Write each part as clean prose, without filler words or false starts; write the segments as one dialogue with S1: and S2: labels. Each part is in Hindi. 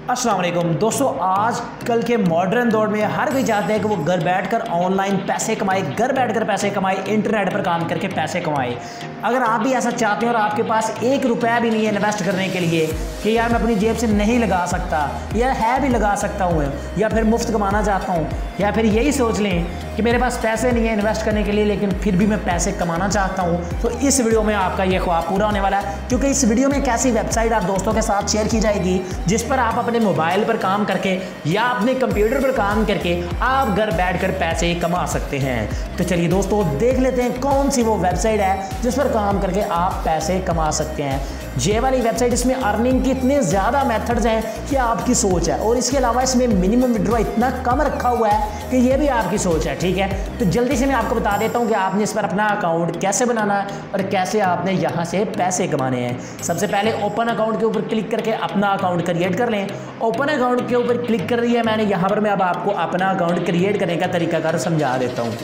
S1: अस्सलाम वालेकुम दोस्तों, आज कल के मॉडर्न दौर में हर कोई चाहते हैं कि वो घर बैठकर ऑनलाइन पैसे कमाए, घर बैठकर पैसे कमाए, इंटरनेट पर काम करके पैसे कमाए। अगर आप भी ऐसा चाहते हैं और आपके पास एक रुपया भी नहीं है इन्वेस्ट करने के लिए कि यार मैं अपनी जेब से नहीं लगा सकता या है भी लगा सकता हूँ या फिर मुफ्त कमाना चाहता हूँ, या फिर यही सोच लें कि मेरे पास पैसे नहीं है इन्वेस्ट करने के लिए लेकिन फिर भी मैं पैसे कमाना चाहता हूँ, तो इस वीडियो में आपका ये ख्वाब पूरा होने वाला है। क्योंकि इस वीडियो में एक ऐसी वेबसाइट आप दोस्तों के साथ शेयर की जाएगी जिस पर आप अपने मोबाइल पर काम करके या अपने कंप्यूटर पर काम करके आप घर बैठकर पैसे कमा सकते हैं। तो चलिए दोस्तों देख लेते हैं कौन सी वो वेबसाइट है जिस पर काम करके आप पैसे कमा सकते हैं। ये वाली वेबसाइट, इसमें अर्निंग के इतने ज़्यादा मेथड्स हैं कि आपकी सोच है, और इसके अलावा इसमें मिनिमम विड्रॉ इतना कम रखा हुआ है कि ये भी आपकी सोच है। ठीक है, तो जल्दी से मैं आपको बता देता हूँ कि आपने इस पर अपना अकाउंट कैसे बनाना है और कैसे आपने यहाँ से पैसे कमाने हैं। सबसे पहले ओपन अकाउंट के ऊपर क्लिक करके अपना अकाउंट क्रिएट कर लें। ओपन अकाउंट के ऊपर क्लिक कर दिया मैंने, यहाँ पर मैं अब आपको अपना अकाउंट क्रिएट करने का तरीकाकार समझा देता हूँ।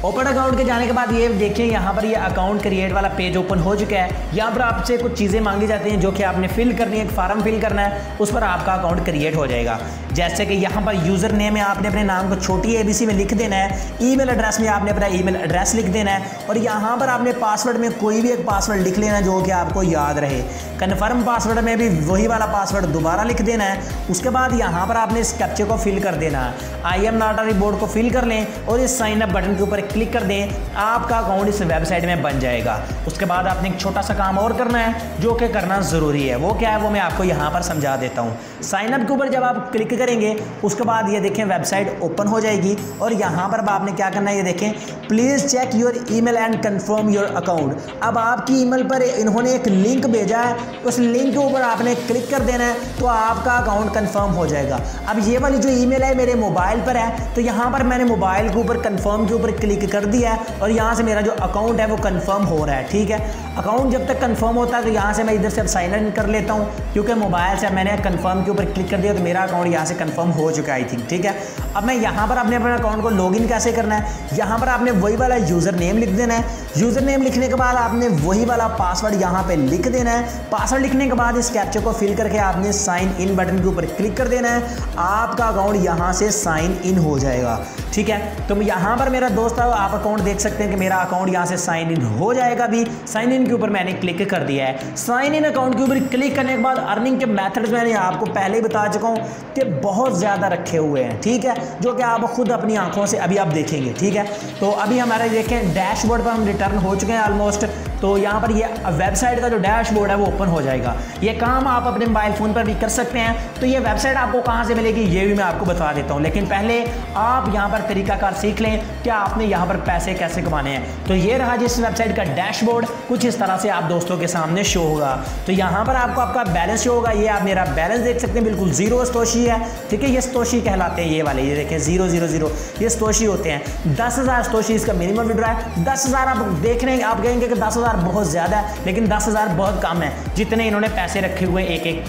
S1: ओपन अकाउंट के जाने के बाद ये देखिए यहाँ पर ये अकाउंट क्रिएट वाला पेज ओपन हो चुका है। यहाँ पर आपसे कुछ चीज़ें मांगी जाती हैं जो कि आपने फिल करनी है, एक फार्म फिल करना है, उस पर आपका अकाउंट क्रिएट हो जाएगा। जैसे कि यहाँ पर यूज़र नेम में आपने अपने नाम को छोटी ABC में लिख देना है, ईमेल एड्रेस में आपने अपना ईमेल एड्रेस लिख देना है, और यहाँ पर आपने पासवर्ड में कोई भी एक पासवर्ड लिख लेना है जो कि आपको याद रहे। कन्फर्म पासवर्ड में भी वही वाला पासवर्ड दोबारा लिख देना है। उसके बाद यहाँ पर आपने इस कैप्चे को फिल कर देना है। I am not a robot को फिल कर लें और इस साइन अप बटन के ऊपर क्लिक कर दें, आपका अकाउंट इस वेबसाइट में बन जाएगा। उसके बाद आपने एक छोटा सा काम और करना है जो कि करना ज़रूरी है। वो क्या है वो मैं आपको यहाँ पर समझा देता हूँ। साइन अप के ऊपर जब आप क्लिक करेंगे उसके बाद ये देखें वेबसाइट ओपन हो जाएगी, और यहाँ पर आपने क्या करना है, ये देखें please check your email and confirm your account. अब आपकी ईमेल पर इन्होंने एक लिंक भेजा है, उस लिंक के ऊपर आपने क्लिक कर देना है तो आपका अकाउंट कंफर्म हो जाएगा। अब ये वाली जो ईमेल है मेरे मोबाइल पर है, तो यहाँ पर मैंने मोबाइल के ऊपर कंफर्म के ऊपर क्लिक कर दिया है और यहाँ से मेरा जो अकाउंट है वो कंफर्म हो रहा है। ठीक है, अकाउंट जब तक कंफर्म होता है तो यहाँ से मैं इधर से अब साइन इन कर लेता हूँ, क्योंकि मोबाइल से मैंने कंफर्म के ऊपर क्लिक कर दिया तो मेरा अकाउंट यहाँ से कंफर्म हो चुका है आई थिंक। ठीक है, अब मैं यहाँ पर अपने अकाउंट को लॉगिन कैसे करना है, यहाँ पर आपने वही वाला यूज़र नेम लिख देना है। यूज़र नेम लिखने के बाद आपने वही वाला पासवर्ड यहाँ पे लिख देना है। पासवर्ड लिखने के बाद इस कैप्चा को फिल करके आपने साइन इन बटन के ऊपर क्लिक कर देना है, आपका अकाउंट यहाँ से साइन इन हो जाएगा। ठीक है, तो यहाँ पर मेरा दोस्त है, आप अकाउंट देख सकते हैं कि मेरा अकाउंट यहाँ से साइन इन हो जाएगा। भी साइन इन के ऊपर मैंने क्लिक कर दिया है। साइन इन अकाउंट के ऊपर क्लिक करने के बाद अर्निंग के मेथड्स मैंने आपको पहले ही बता चुका हूँ कि बहुत ज़्यादा रखे हुए हैं। ठीक है, जो कि आप खुद अपनी आंखों से अभी आप देखेंगे। ठीक है, तो अभी हमारे देखें डैशबोर्ड पर हम रिटर्न हो चुके हैं ऑलमोस्ट। तो यहाँ पर ये वेबसाइट का जो डैशबोर्ड है वो ओपन हो जाएगा। ये काम आप अपने मोबाइल फ़ोन पर भी कर सकते हैं। तो ये वेबसाइट आपको कहाँ से मिलेगी ये भी मैं आपको बता देता हूँ, लेकिन पहले आप यहाँ पर तरीकाकार सीख लें कि आपने यहाँ पर पैसे कैसे कमाने हैं। तो ये रहा जिस वेबसाइट का डैशबोर्ड, कुछ इस तरह से आप दोस्तों के सामने शो होगा। तो यहाँ पर आपको आपका बैलेंस शो होगा। ये आप मेरा बैलेंस देख सकते हैं, बिल्कुल 0 सतोशी है। ठीक है, ये सतोशी कहलाते हैं ये वाले, ये देखें 000 ये सतोशी होते हैं। 10,000 सतोशी इसका मिनिमम विड्रॉ है। 10,000 आप देख रहे हैं, आप कहेंगे कि 10,000 बहुत ज़्यादा है, लेकिन 10,000 बहुत कम है जितने इन्होंने पैसे रखे हुए हैं एक एक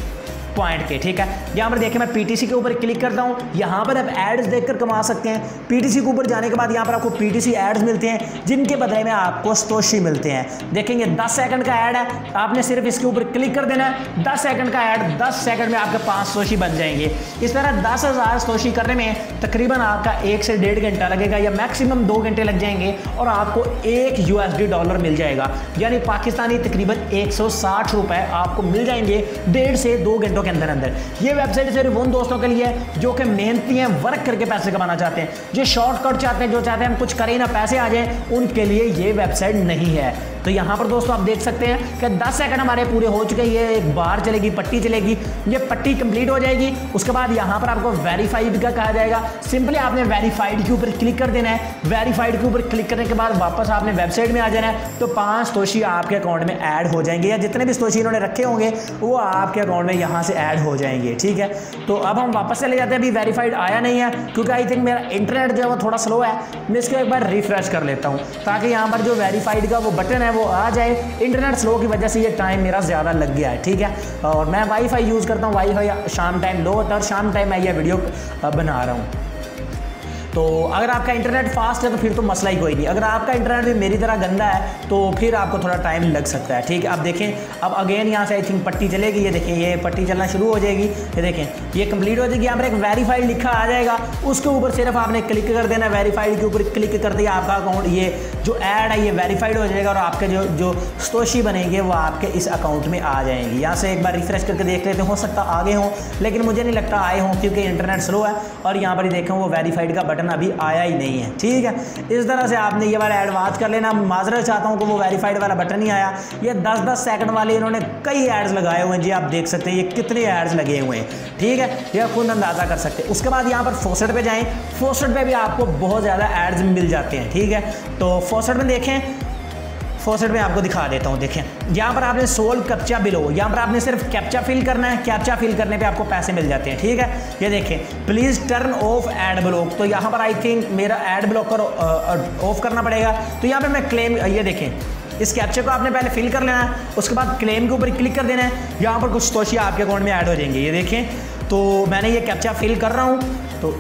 S1: पॉइंट के। ठीक है, यहाँ पर देखिए मैं PTC के ऊपर क्लिक करता हूँ, यहाँ पर आप एड्स देखकर कमा सकते हैं। PTC के ऊपर जाने के बाद यहाँ पर आपको PTC एड्स मिलते हैं जिनके बदले में आपको सतोशी मिलते हैं। देखेंगे 10 सेकंड का ऐड है, आपने सिर्फ इसके ऊपर क्लिक कर देना है। 10 सेकंड का ऐड, 10 सेकंड में आपके 5 सतोशी बन जाएंगे। इस तरह 10,000 सतोशी करने में तकरीबन आपका 1 से 1.5 घंटा लगेगा या मैक्सिमम 2 घंटे लग जाएंगे, और आपको $1 USD मिल जाएगा, यानी पाकिस्तानी तकरीबन 160 रुपए आपको मिल जाएंगे 1.5 से 2 घंटों के अंदर अंदर। ये वेबसाइट सिर्फ उन दोस्तों के लिए है जो कि मेहनती हैं, वर्क करके पैसे कमाना चाहते हैं, जो शॉर्टकट चाहते हैं, जो चाहते हैं हम कुछ करें ना पैसे आ जाएं, उनके लिए ये वेबसाइट नहीं है। तो यहाँ पर दोस्तों आप देख सकते हैं कि 10 सेकंड हमारे पूरे हो चुके हैं। ये एक बार चलेगी, पट्टी चलेगी, ये पट्टी कंप्लीट हो जाएगी। उसके बाद यहाँ पर आपको वेरीफाइड का कहा जाएगा। सिंपली आपने वेरीफाइड के ऊपर क्लिक कर देना है। वेरीफाइड के ऊपर क्लिक करने के बाद वापस आपने वेबसाइट में आ जाना है, तो 5 सतोशी आपके अकाउंट में ऐड हो जाएंगे, या जितने भी सतोशी इन्होंने रखे होंगे वो आपके अकाउंट में यहाँ से ऐड हो जाएंगे। ठीक है, तो अब हम वापस चले जाते हैं। अभी वेरीफाइड आया नहीं है क्योंकि आई थिंक मेरा इंटरनेट जो है वो थोड़ा स्लो है। मैं इसको एक बार रिफ्रेश कर लेता हूँ ताकि यहाँ पर जो वेरीफाइड का वो बटन है वो आ जाए। इंटरनेट स्लो की वजह से ये टाइम मेरा ज़्यादा लग गया है। ठीक है, और मैं वाईफाई यूज़ करता हूँ। वाईफाई शाम टाइम लो होता है और शाम टाइम मैं ये वीडियो बना रहा हूँ। तो अगर आपका इंटरनेट फास्ट है तो फिर तो मसला ही कोई नहीं, अगर आपका इंटरनेट भी मेरी तरह गंदा है तो फिर आपको थोड़ा टाइम लग सकता है। ठीक है, अब देखें, अब अगेन यहाँ से आई थिंक पट्टी चलेगी, ये देखें ये पट्टी चलना शुरू हो जाएगी, ये देखें ये कंप्लीट हो जाएगी। यहाँ पर एक वेरीफाइड लिखा आ जाएगा, उसके ऊपर सिर्फ आपने क्लिक कर देना, वेरीफाइड के ऊपर क्लिक कर दिया, आपका अकाउंट ये जो ऐड है ये वेरीफाइड हो जाएगा और आपके जो सतोशी बनेंगे वो आपके इस अकाउंट में आ जाएंगे। यहाँ से एक बार रिफ्रेश करके देख लेते, हो सकता आगे हों लेकिन मुझे नहीं लगता आए हों क्योंकि इंटरनेट स्लो है और यहाँ पर देखें वो वेरीफाइड का बटन अभी आया ही नहीं है। ठीक है, इस तरह से आपने ये वाला ऐड वाच कर लेना। माजरत चाहता हूँ कि वो वेरीफाइड वाला बटन ही आया। ये 10-10 सेकंड वाले इन्होंने कई एड्स लगाए हुए हैं जी, आप देख सकते हैं ये कितने एड्स लगे हुए हैं। ठीक है, ये खुद अंदाज़ा कर सकते हैं। उसके बाद यहाँ पर फॉसेट पे जाएं, फॉसेट पे भी आपको बहुत ज़्यादा एड्स मिल जाते हैं। ठीक है, तो फॉसेट में देखें, फॉसेट में आपको दिखा देता हूँ। देखें यहाँ पर आपने सोल्व कैप्चा बिलो, यहाँ पर आपने सिर्फ कैप्चा फिल करना है, कैप्चा फिल करने पे आपको पैसे मिल जाते हैं। ठीक है, ये देखें please turn off ad block, तो यहाँ पर आई थिंक मेरा एड ब्लॉकर ऑफ करना पड़ेगा। तो यहाँ पर मैं क्लेम, ये देखें इस कैप्चा को आपने पहले फिल कर लेना है, उसके बाद क्लेम के ऊपर क्लिक कर देना है, यहाँ पर कुछ सतोशी आपके अकाउंट में ऐड हो जाएंगे। ये देखें, तो मैंने ये कैप्चा फिल कर रहा हूँ, तो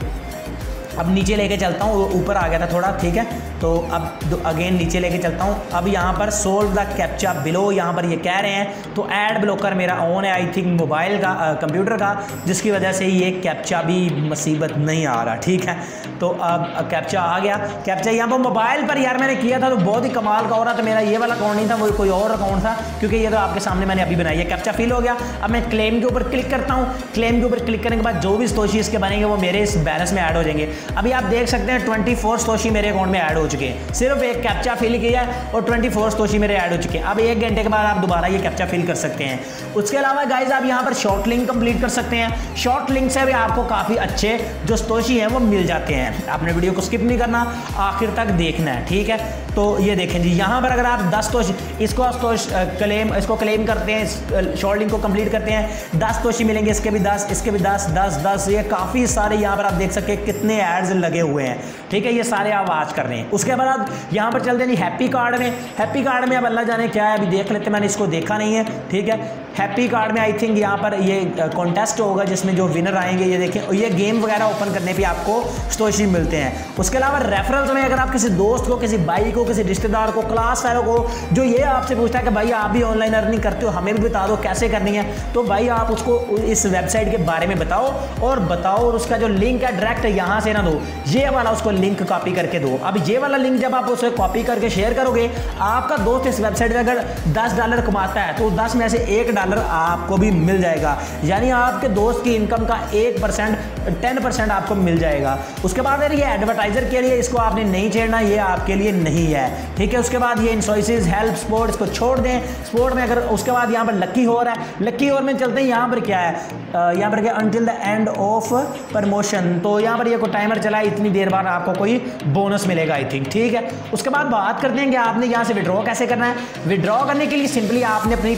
S1: अब नीचे लेके चलता हूँ, ऊपर आ गया था थोड़ा। ठीक है, तो अब अगेन नीचे लेके चलता हूँ। अब यहाँ पर सोल्व द कैप्चा बिलो, यहाँ पर ये कह रहे हैं, तो ऐड ब्लॉकर मेरा ऑन है आई थिंक मोबाइल का कंप्यूटर का, जिसकी वजह से ये कैप्चा भी मुसीबत नहीं आ रहा। ठीक है, तो अब कैप्चा आ गया। कैप्चा यहाँ पर मोबाइल पर यार मैंने किया था तो बहुत ही कमाल का हो रहा था। मेरा ये वाला अकाउंट नहीं था, वो कोई और अकाउंट था, क्योंकि ये तो आपके सामने मैंने अभी बनाई है। कैप्चा फिल हो गया। अब मैं क्लेम के ऊपर क्लिक करता हूँ, क्लेम के ऊपर क्लिक करने के बाद जो भी सतोशी इसके बनेंगे वो मेरे इस बैलेंस में ऐड हो जाएंगे। अभी आप देख सकते हैं 24 सतोशी मेरे अकाउंट में ऐड हो चुके हैं, सिर्फ एक कैप्चा फिल किया है और 24 सतोशी मेरे ऐड हो चुके हैं। अब 1 घंटे के बाद आप दोबारा ये कैप्चा फिल कर सकते हैं। उसके अलावा गाइज आप यहाँ पर शॉर्ट लिंक कंप्लीट कर सकते हैं। शॉर्ट लिंक से भी आपको काफ़ी अच्छे जो सतोशी हैं वो मिल जाते हैं। आपने वीडियो को स्किप नहीं करना, आखिर तक देखना है। ठीक है, तो ये देखें जी, यहाँ पर अगर आप 10 सतोशी इसको क्लेम करते हैं, शॉर्ट लिंक को कंप्लीट करते हैं, 10 सतोशी मिलेंगे, इसके भी 10, इसके भी 10, 10, 10, ये काफ़ी सारे यहाँ पर आप देख सकते हैं कितने एड्स लगे हुए हैं। ठीक है, ये सारे आप वॉच कर रहे हैं। उसके बाद यहाँ पर चलते हैं जी हैप्पी कार्ड में। हैप्पी कार्ड में अब अल्लाह जाने क्या है, अभी देख लेते हैं, मैंने इसको देखा नहीं है। ठीक है, हैप्पी कार्ड में आई थिंक यहाँ पर ये कॉन्टेस्ट होगा जिसमें जो विनर आएंगे, ये देखें, ये गेम वगैरह ओपन करने पे आपको सतोशी मिलते हैं। उसके अलावा रेफरल्स में अगर आप किसी दोस्त को, किसी भाई को, किसी रिश्तेदार को, क्लास फेलो को जो ये आपसे पूछता है कि भाई आप भी ऑनलाइन अर्निंग करते हो, हमें भी बता दो कैसे करनी है, तो भाई आप उसको इस वेबसाइट के बारे में बताओ और उसका जो लिंक है डायरेक्ट यहाँ से ना दो, ये वाला उसको लिंक कॉपी करके दो। अब ये वाला लिंक जब आप उसे कॉपी करके शेयर करोगे, आपका दोस्त इस वेबसाइट में अगर $10 कमाता है तो 10 में से $1 आपको भी मिल जाएगा, यानी आपके दोस्त की इनकम का 1% 10% आपको मिल जाएगा। उसके बाद ये एडवर्टाइजर के लिए, इसको आपने नहीं छेड़ना, ये आपके लिए नहीं है। ठीक है, उसके बाद ये इन्सॉइसेस, हेल्प, स्पोर्ट, इसको छोड़ दें। स्पोर्ट में अगर उसके बाद यहाँ पर लक्की हॉर है, लक्की हॉर में चलते हैं। यहाँ पर क्या है, यहाँ पर क्या, until the end of promotion, तो यहाँ पर ये कोई टाइमर चला है, इतनी देर बाद आपको कोई बोनस मिलेगा आई थिंक। ठीक है, उसके बाद बात करते हैं कि आपने यहाँ से विड्रॉ कैसे करना है। विड्रॉ करने के लिए सिंपली आपने अपनी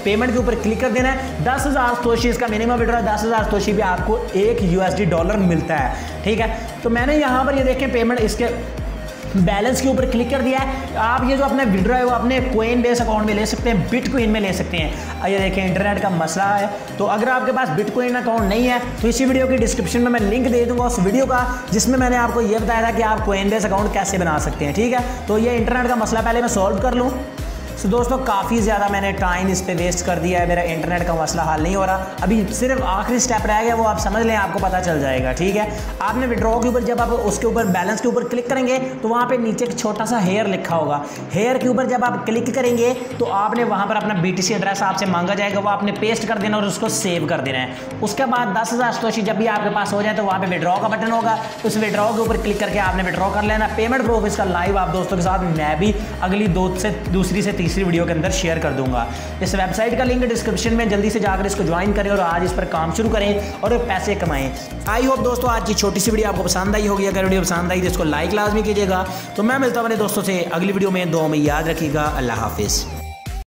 S1: पेमेंट के ऊपर क्लिक कर देना है। 10,000 सतोशी इसका मिनिमम विड्रॉ है, 10,000 सतोशी भी आपको $1 मिलता है। ठीक है, तो मैंने यहाँ पर ये देखें पेमेंट इसके बैलेंस के ऊपर क्लिक कर दिया है। आप ये जो अपना विड्रॉ है वो अपने कोइन बेस अकाउंट में ले सकते हैं, बिटकॉइन में ले सकते हैं। ये देखें इंटरनेट का मसला है, तो अगर आपके पास बिटकॉइन अकाउंट नहीं है तो इसी वीडियो की डिस्क्रिप्शन में मैं लिंक दे दूंगा उस वीडियो का जिसमें मैंने आपको ये बताया था कि आप कोइन बेस अकाउंट कैसे बना सकते हैं। ठीक है, तो ये इंटरनेट का मसला पहले मैं सॉल्व कर लूँ। तो दोस्तों काफ़ी ज़्यादा मैंने टाइम इस पे वेस्ट कर दिया है, मेरा इंटरनेट का मसला हल नहीं हो रहा। अभी सिर्फ आखिरी स्टेप रह गया, वो आप समझ लें, आपको पता चल जाएगा। ठीक है, आपने विड्रॉ के ऊपर जब आप उसके ऊपर बैलेंस के ऊपर क्लिक करेंगे तो वहाँ पे नीचे एक छोटा सा हेयर लिखा होगा। हेयर के ऊपर जब आप क्लिक करेंगे तो आपने वहाँ पर अपना BTC एड्रेस आपसे मांगा जाएगा, वो आपने पेस्ट कर देना और उसको सेव कर देना है। उसके बाद 10,000 सतोशी जब भी आपके पास हो जाए तो वहाँ पर विड्रॉ का बटन होगा, उस विड्रॉ के ऊपर क्लिक करके आपने विड्रॉ कर लेना। पेमेंट प्रूफ इसका लाइव आप दोस्तों के साथ मैं भी अगली दूसरी से तीसरी वीडियो के अंदर शेयर कर दूंगा। इस वेबसाइट का लिंक डिस्क्रिप्शन में, जल्दी से जाकर इसको ज्वाइन करें और आज इस पर काम शुरू करें और पैसे कमाएं। आई होप दोस्तों आज की छोटी सी वीडियो आपको पसंद आई होगी। अगर वीडियो पसंद आई तो इसको लाइक लाजमी कीजिएगा। तो मैं मिलता हूं अपने दोस्तों से अगली वीडियो में। दुआ में याद रखिएगा। अल्लाह हाफिज़।